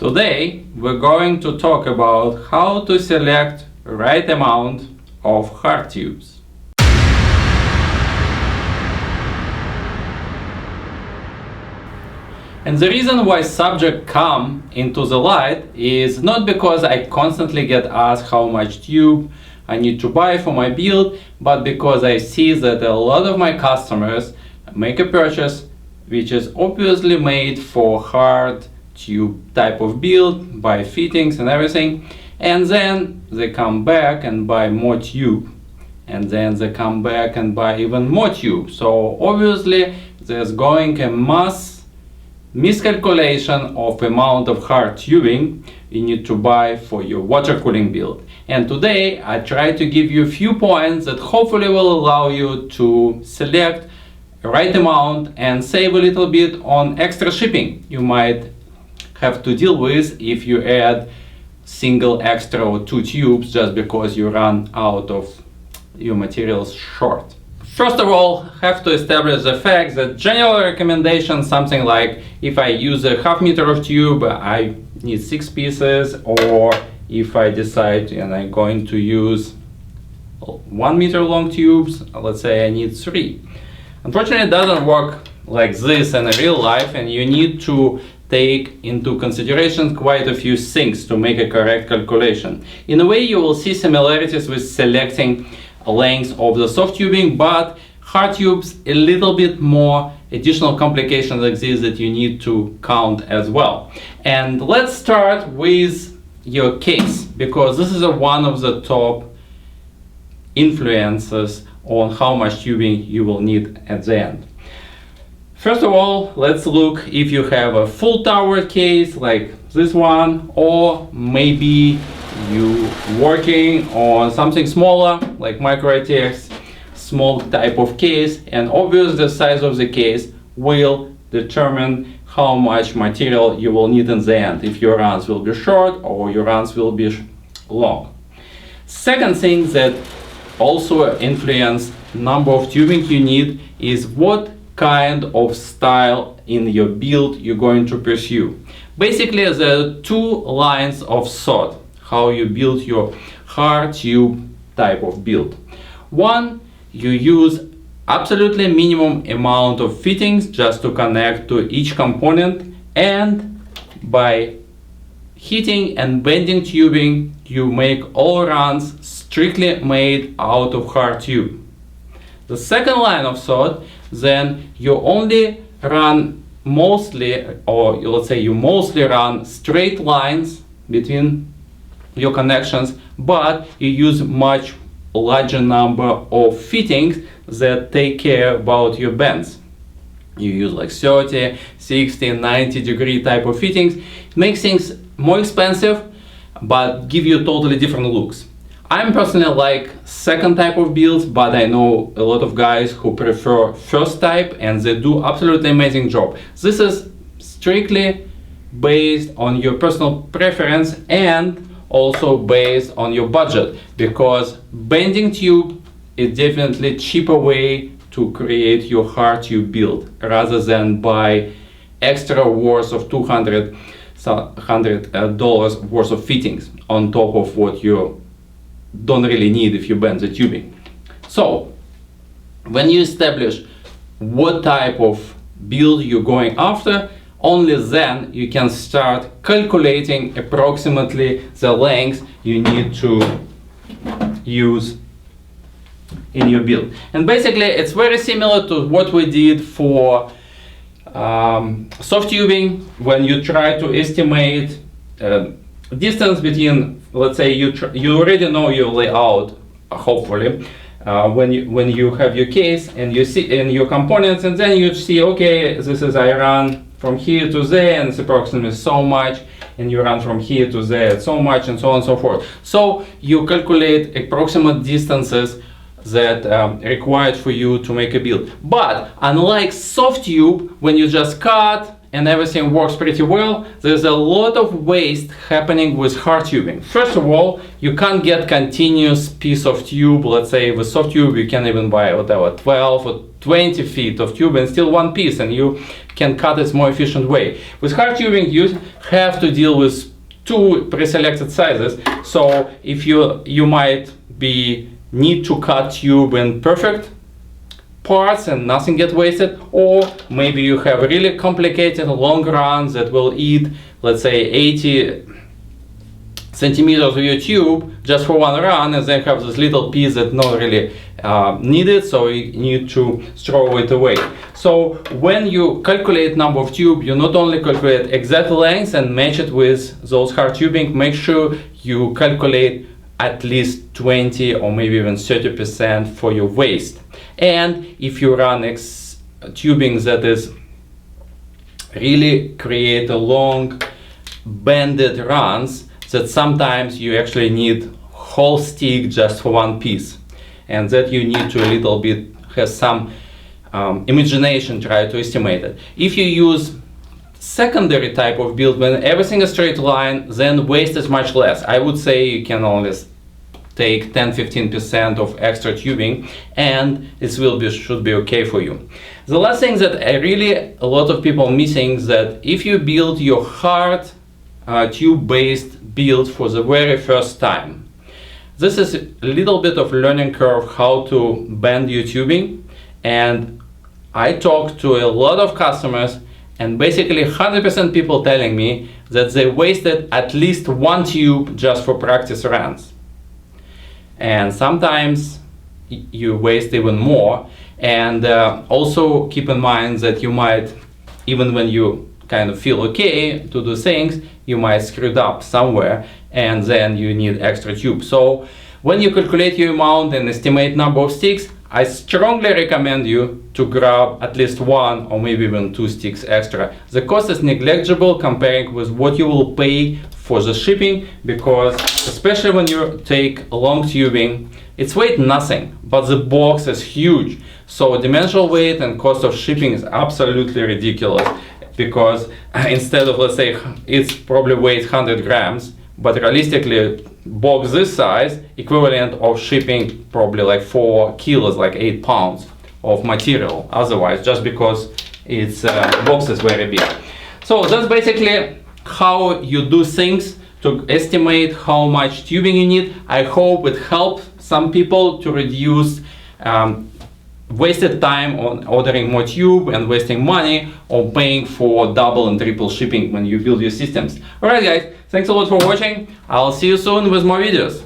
Today we're going to talk about how to select right amount of hard tubes. And the reason why subjects come into the light is not because I constantly get asked how much tube I need to buy for my build, but because I see that a lot of my customers make a purchase which is obviously made for hard tube type of build, buy fittings and everything, and then they come back and buy more tube, and then they come back and buy even more tube. So obviously there's going a mass miscalculation of amount of hard tubing you need to buy for your water cooling build. And today I try to give you a few points that hopefully will allow you to select the right amount and save a little bit on extra shipping you might have to deal with if you add single extra or 2 tubes just because you run out of your materials short. First of all, have to establish the fact that general recommendation something like if I use a half meter of tube I need 6 pieces, or if I decide and I'm going to use 1 meter long tubes, let's say I need 3. Unfortunately, it doesn't work like this in real life, and you need to take into consideration quite a few things to make a correct calculation. In a way, you will see similarities with selecting a length of the soft tubing, but hard tubes a little bit more additional complications exist that you need to count as well. And let's start with your case, because this is one of the top influences on how much tubing you will need at the end. First of all, let's look if you have a full tower case like this one, or maybe you working on something smaller like micro ATX, small type of case, and obviously the size of the case will determine how much material you will need in the end, if your runs will be short or your runs will be long. Second thing that also influence number of tubing you need is what kind of style in your build you're going to pursue. Basically, there are 2 lines of thought how you build your hard tube type of build. One, you use absolutely minimum amount of fittings just to connect to each component, and by heating and bending tubing you make all runs strictly made out of hard tube. The second line of thought, then you only run mostly, or let's say you mostly run straight lines between your connections, but you use much larger number of fittings that take care about your bends. You use like 30, 60, 90 degree type of fittings. It makes things more expensive, but give you totally different looks. I'm personally like second type of builds, but I know a lot of guys who prefer first type, and they do absolutely amazing job. This is strictly based on your personal preference and also based on your budget, because bending tube is definitely cheaper way to create your hard tube build rather than buy extra worth of $200 worth of fittings on top of what you don't really need if you bend the tubing. So when you establish what type of build you're going after, only then you can start calculating approximately the length you need to use in your build. And basically it's very similar to what we did for soft tubing. When you try to estimate distance between, let's say you already know your layout, hopefully, when you have your case and you see in your components, and then you see, okay, this is I run from here to there and it's approximately so much, and you run from here to there so much, and so on and so forth. So you calculate approximate distances that required for you to make a build. But unlike soft tube, when you just cut and everything works pretty well, there's a lot of waste happening with hard tubing. First of all, you can't get continuous piece of tube. Let's say with soft tube you can even buy whatever 12 or 20 feet of tube and still one piece, and you can cut it more efficient way. With hard tubing you have to deal with two pre-selected sizes, so if you might need to cut tube in perfect parts and nothing get wasted, or maybe you have really complicated long runs that will eat, let's say, 80 centimeters of your tube just for one run, and then have this little piece that not really needed, so you need to throw it away. So when you calculate number of tube, you not only calculate exact length and match it with those hard tubing, make sure you calculate at least 20 or maybe even 30% for your waste. And if you run tubing that is really create a long bended runs, that sometimes you actually need whole stick just for one piece, and that you need to a little bit have some imagination try to estimate it. If you use secondary type of build when everything is straight line, then waste is much less. I would say you can only take 10-15% of extra tubing and it should be okay for you. The last thing that a lot of people missing is that if you build your hard tube based build for the very first time, this is a little bit of learning curve how to bend your tubing, and I talked to a lot of customers and basically 100% people telling me that they wasted at least one tube just for practice runs. And sometimes you waste even more, and also keep in mind that you might, even when you kind of feel okay to do things, you might screwed up somewhere and then you need extra tube. So when you calculate your amount and estimate number of sticks, I strongly recommend you to grab at least one or maybe even two sticks extra. The cost is negligible comparing with what you will pay for the shipping, because especially when you take long tubing, it's weight nothing, but the box is huge. So dimensional weight and cost of shipping is absolutely ridiculous, because instead of, let's say, it's probably weighs 100 grams, but realistically box this size equivalent of shipping probably like 4 kilos, like 8 pounds of material otherwise, just because its box is very big. So that's basically how you do things to estimate how much tubing you need. I hope it helped some people to reduce wasted time on ordering more tube and wasting money or paying for double and triple shipping when you build your systems. Alright guys, thanks a lot for watching. I'll see you soon with more videos.